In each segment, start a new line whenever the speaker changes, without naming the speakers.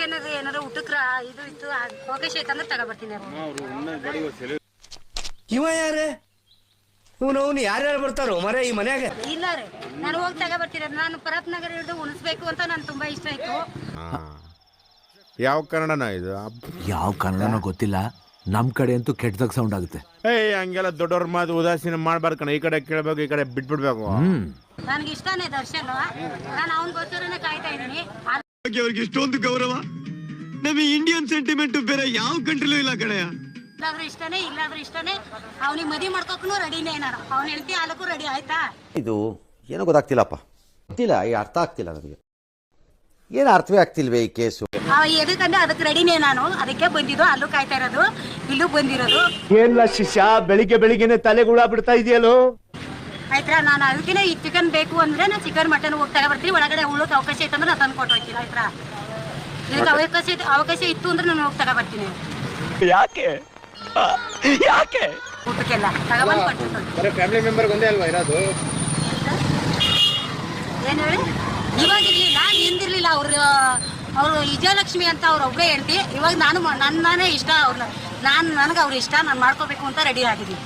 Chicken ಏನಾದ್ರು ಊಟಕ್ಕೆ ಇದು ಇತ್ತು ಅವಕಾಶ ಐತಂದ್ರೆ ತಗೊಬರ್ತೀನಿ.
ಇವ ಯಾರೇ ಅವ್ನು ಯಾರ್ಯಾರು ಬರ್ತಾರೋ ಮರ ಈ ಮನ್ಯಾಗ?
ಇಲ್ಲ ರೀ, ನಾನು ಹೋಗಿ ತಗೊಬರ್ತೀನಿ. ನಾನು ಪರತ್ ನಗರ ಹಿಡಿದು ಉಣಿಸ್ಬೇಕು ಅಂತ ನನ್ ತುಂಬಾ ಇಷ್ಟ ಆಯ್ತು.
ಯಾವ ಕನ್ನಡನ ಇದು?
ಯಾವ ಕನ್ನಡನೋ ಗೊತ್ತಿಲ್ಲ, ನಮ್ ಕಡೆ ಅಂತೂ ಕೆಟ್ಟದಾಗ ಸೌಂಡ್ ಆಗುತ್ತೆ.
ಹಂಗೆಲ್ಲ ದೊಡ್ಡವ್ರ ಮಾತು ಉದಾಸೀನ ಮಾಡ್ಬಾರ್ದು ಕಣ. ಈ ಕಡೆ ಕೇಳ್ಬೇಕು, ಈ ಕಡೆ ಬಿಟ್ಬಿಡ್ಬೇಕು.
ನನ್ಗೆ ಇಷ್ಟನೇ ದರ್ಶನ್. ನಾನು ಅವ್ನಿಗೋಸ್ಕರನೇ ಕಾಯ್ತಾ ಇದ್ದೀನಿ.
ಅವ್ರಿಗೆ ಇಷ್ಟೊಂದು ಗೌರವ ನಮಗೆ ಇಂಡಿಯನ್ ಸೆಂಟಿಮೆಂಟ್ ಬೇರೆ ಯಾವ ಕಂಟ್ರಿಲೂ ಇಲ್ಲ ಕಣೆ.
ಇಲ್ಲಾದ್ರೂ ಇಷ್ಟನೇ. ಅವ್ನಿಗೆ ಮದುವೆ ಮಾಡ್ಕೋಕು ರೆಡಿನೇ. ನಾನು ಅವ್ನ ಹೆಂಡತಿ ಹಾಲಕ್ಕೂ ರೆಡಿ ಆಯ್ತಾ?
ಇದು ಏನೋ ಗೊತ್ತಾಗ್ತಿಲ್ಲಪ್ಪ, ಗೊತ್ತಿಲ್ಲ, ಈ ಅರ್ಥ ಆಗ್ತಿಲ್ಲ ನನಗೆ, ಏನು ಅರ್ಥವೇ ಆಗ್ತಿಲ್ವೇ ಈ ಕೇಸು.
ಎದಕ್ಕಂದ್ರೆ ಅದಕ್ಕೆ ರೆಡಿನೇ ನಾನು. ಅದಕ್ಕೆ ಬಂದಿದ್ದು, ಅಲ್ಲೂ ಕಾಯ್ತಾ ಇರೋದು, ಇಲ್ಲೂ ಬಂದಿರೋದು.
ಏನಿಲ್ಲ ಶಿಷ್ಯ, ಬೆಳಿಗ್ಗೆನೆ ತಲೆಗುಳ ಬಿಡ್ತಾ ಇದೆಯಲ್ಲೋ.
ಆಯ್ತಾ, ನಾನು ಅದಕ್ಕೆ ಈ ಚಿಕನ್ ಬೇಕು ಅಂದ್ರೆ ನಾನು ಚಿಕನ್ ಮಟನ್ ಹೋಗಿ ತಗೊಬರ್ತೀನಿ. ಒಳಗಡೆ ಉಳ್ಳೋಕೆ ಅವಕಾಶ ಇತ್ತಂದ್ರೆ ನಾನು ತಂದು ಕೊಟ್ಟು ಹೋಗ್ತೀನಿ. ಆಯ್ತಾ, ಇದಕ್ಕೆ ಅವಕಾಶ ಇತ್ತು ಅಂದ್ರೆ ನಾನು ಹೋಗಿ ತಗೊಬರ್ತೀನಿ.
ಯಾಕೆ
ಊಟಕ್ಕೆಲ್ಲ ತಗೊಬಂದು ಕೊಟ್ಟು
ಫ್ಯಾಮಿಲಿ ಮೆಂಬರ್ ಒಂದೇ ಅಲ್ವಾ ಇರೋದು?
ಏನ್ ಹೇಳಿ, ಇವಾಗಿರ್ಲಿಲ್ಲ, ಹಿಂದಿರ್ಲಿಲ್ಲ. ಅವ್ರು ವಿಜಯಲಕ್ಷ್ಮಿ ಅಂತ ಅವ್ರ ಒಬ್ಬರೇ ಹೇಳ್ತಿ. ಇವಾಗ ನಾನೇ ಇಷ್ಟ ಅವ್ರನ್ನ, ನನಗೆ ಅವ್ರು ಇಷ್ಟ, ನಾನು ಮಾಡ್ಕೋಬೇಕು ಅಂತ ರೆಡಿ ಆಗಿದ್ದೀನಿ.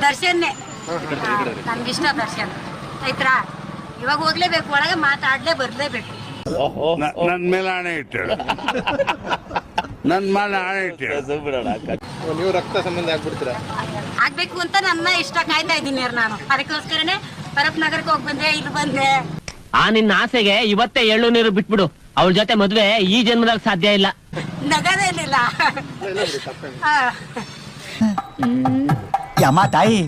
ದರ್ಶನ್ನೇ ನನ್ಗಿಷ್ಟ, ದರ್ಶನ್ ಆಯ್ತಾ. ಇವಾಗ ಹೋಗ್ಲೇಬೇಕು, ಒಳಗೆ ಮಾತಾಡ್ಲೇ ಬರ್ಲೇಬೇಕು.
ನನ್ ಮೇಲೆ ಆಣೆ ಇಟ್ಟೇಳು, ನೀವು ರಕ್ತ ಸಂಬಂಧ ಆಗ್ಬಿಡ್ತೀರಾ?
ಆಗ್ಬೇಕು ಅಂತ ನನ್ನ ಇಷ್ಟ, ಕಾಯ್ತಾ ಇದ್ದೀನಿ ನಾನು. ಅದಕ್ಕೋಸ್ಕರನೇ ಪರಪ್ ನಗರಕ್ಕೆ ಹೋಗಿ ಬಂದೆ, ಇಲ್ಲಿ ಬಂದೆ.
ನಿನ್ನ ಆಸೆಗೆ ಇವತ್ತೇ ಎಳ್ಳು ನೀರು ಬಿಟ್ಬಿಡು. ಅವಳ ಜೊತೆ ಮದ್ವೆ ಈ ಜನ್ಮದಾಗ ಸಾಧ್ಯ ಇಲ್ಲ.
ನಗದೇನಿಲ್ಲ.
ಅಮ್ಮ ತಾಯಿ,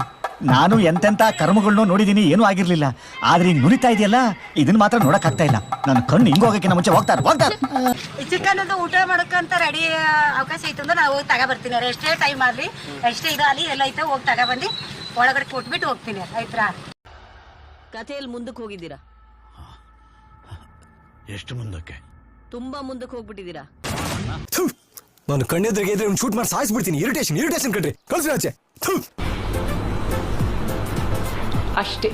ನಾನು ಎಂತೆಂತ ಕರ್ಮಗಳನ್ನೂ ನೋಡಿದೀನಿ, ಏನೂ ಆಗಿರ್ಲಿಲ್ಲ. ಆದ್ರೆ ಈಗ ನುರಿತಾ ಇದೆಯಲ್ಲ, ಇದನ್ನ ಮಾತ್ರ ನೋಡಕ್ ಆಗ್ತಾ ಇಲ್ಲ. ನನ್ನ ಕಣ್ಣು ಹಿಂಗ ಹೋಗಕ್ಕಿಂತ ಮುಂಚೆ ಹೋಗ್ತಾರೆ.
ಚಿಕನ್ ಅದು ಊಟ ಮಾಡಕ್ಕಂತ ರೆಡಿ ಅವಕಾಶ ಐತೆ ಅಂದ್ರೆ ನಾವು ಹೋಗಿ ತಗೊಬರ್ತೀನಿ. ಎಷ್ಟೇ ಟೈಮ್ ಆಗಲಿ, ಎಷ್ಟೇ ಇದಾಗಲಿ, ಎಲ್ಲ ಐತೆ ಹೋಗಿ ತಗೊಬಂದು ಒಳಗಡೆ ಕೊಟ್ಬಿಟ್ಟು ಹೋಗ್ತೀನಿ. ಆಯ್ತಾ,
ಕಥೆಯಲ್ಲಿ ಮುಂದಕ್ಕೆ ಹೋಗಿದ್ದೀರಾ?
ಎಷ್ಟು ಮುಂದಕ್ಕೆ?
ತುಂಬಾ ಮುಂದಕ್ಕೆ ಹೋಗ್ಬಿಟ್ಟಿದ್ದೀರಾ.
ನಾನು ಕಣ್ಣೆದ್ರಿಗೆ ಇದ್ರೆ ಶೂಟ್ ಮಾಡಿ ಸಾಯಿಸ್ಬಿಡ್ತೀನಿ. ಇರಿಟೇಷನ್ ಕಣ್ರಿ, ಕಳ್ಸಿ ಆಚೆ.
ಅಷ್ಟೇ.